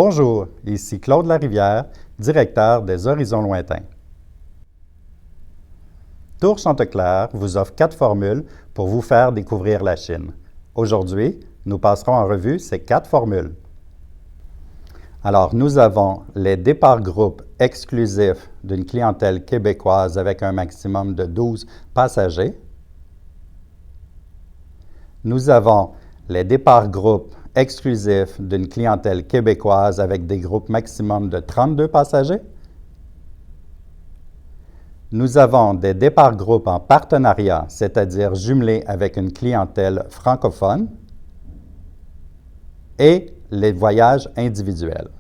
Bonjour, ici Claude Larivière, directeur des Horizons lointains. Tour Chanteclair vous offre 4 formules pour vous faire découvrir la Chine. Aujourd'hui, nous passerons en revue ces 4 formules. Alors, nous avons les départs groupes exclusifs d'une clientèle québécoise avec un maximum de 12 passagers. Nous avons les départs groupes exclusifs d'une clientèle québécoise avec des groupes maximum de 32 passagers. Nous avons des départs groupes en partenariat, c'est-à-dire jumelés avec une clientèle francophone, et les voyages individuels.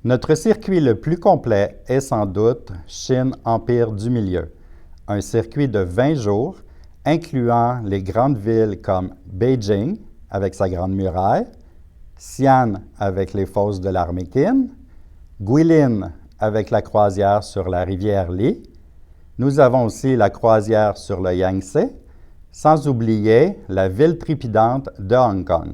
Notre circuit le plus complet est sans doute Chine-Empire du Milieu, un circuit de 20 jours incluant les grandes villes comme Beijing avec sa grande muraille, Xi'an avec les fosses de l'armée Qin, Guilin avec la croisière sur la rivière Li. Nous avons aussi la croisière sur le Yangtze, sans oublier la ville trépidante de Hong Kong.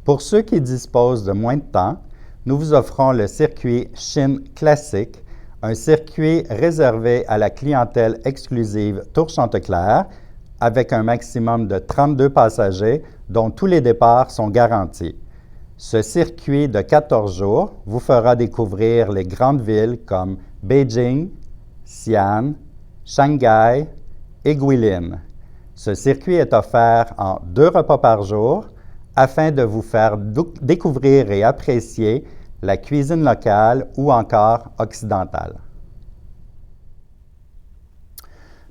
Pour ceux qui disposent de moins de temps, nous vous offrons le circuit Chine classique, un circuit réservé à la clientèle exclusive Tour Chanteclair avec un maximum de 32 passagers dont tous les départs sont garantis. Ce circuit de 14 jours vous fera découvrir les grandes villes comme Beijing, Xi'an, Shanghai et Guilin. Ce circuit est offert en 2 repas par jour afin de vous faire découvrir et apprécier la cuisine locale ou encore occidentale.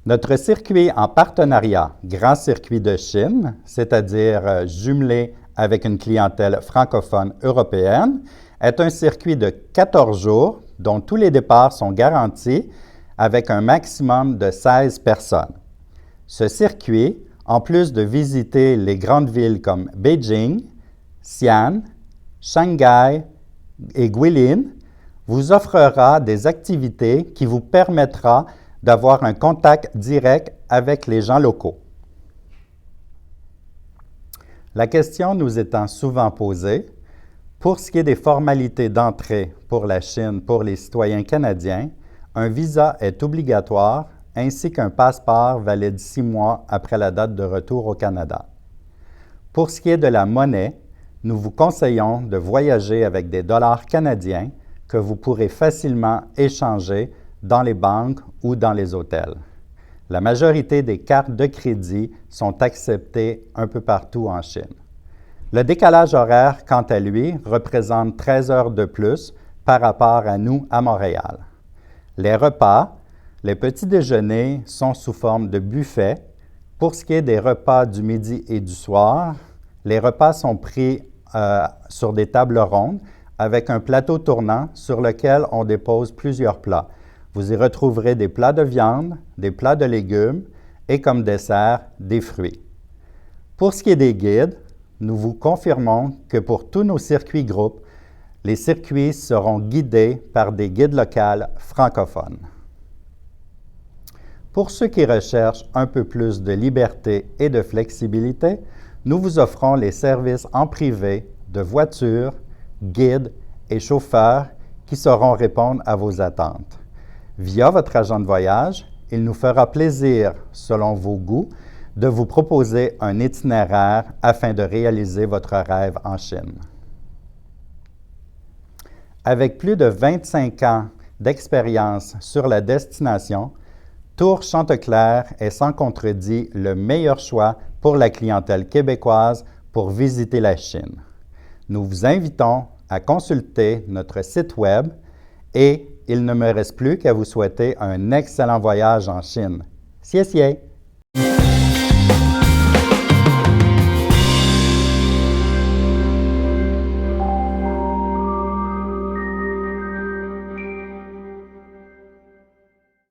Notre circuit en partenariat Grand Circuit de Chine, c'est-à-dire jumelé avec une clientèle francophone européenne, est un circuit de 14 jours dont tous les départs sont garantis avec un maximum de 16 personnes. Ce circuit, en plus de visiter les grandes villes comme Beijing, Xi'an, Shanghai et Guilin, vous offrira des activités qui vous permettra d'avoir un contact direct avec les gens locaux. La question nous étant souvent posée, pour ce qui est des formalités d'entrée pour la Chine pour les citoyens canadiens, un visa est obligatoire ainsi qu'un passeport valide 6 mois après la date de retour au Canada. Pour ce qui est de la monnaie, nous vous conseillons de voyager avec des dollars canadiens que vous pourrez facilement échanger dans les banques ou dans les hôtels. La majorité des cartes de crédit sont acceptées un peu partout en Chine. Le décalage horaire, quant à lui, représente 13 heures de plus par rapport à nous à Montréal. Les repas, les petits déjeuners sont sous forme de buffet. Pour ce qui est des repas du midi et du soir, les repas sont pris sur des tables rondes avec un plateau tournant sur lequel on dépose plusieurs plats. Vous y retrouverez des plats de viande, des plats de légumes et comme dessert, des fruits. Pour ce qui est des guides, nous vous confirmons que pour tous nos circuits groupes, les circuits seront guidés par des guides locaux francophones. Pour ceux qui recherchent un peu plus de liberté et de flexibilité, nous vous offrons les services en privé de voitures, guides et chauffeurs qui sauront répondre à vos attentes. Via votre agent de voyage, il nous fera plaisir, selon vos goûts, de vous proposer un itinéraire afin de réaliser votre rêve en Chine. Avec plus de 25 ans d'expérience sur la destination, Tour Chanteclair est sans contredit le meilleur choix pour la clientèle québécoise pour visiter la Chine. Nous vous invitons à consulter notre site Web et il ne me reste plus qu'à vous souhaiter un excellent voyage en Chine. Xie xie!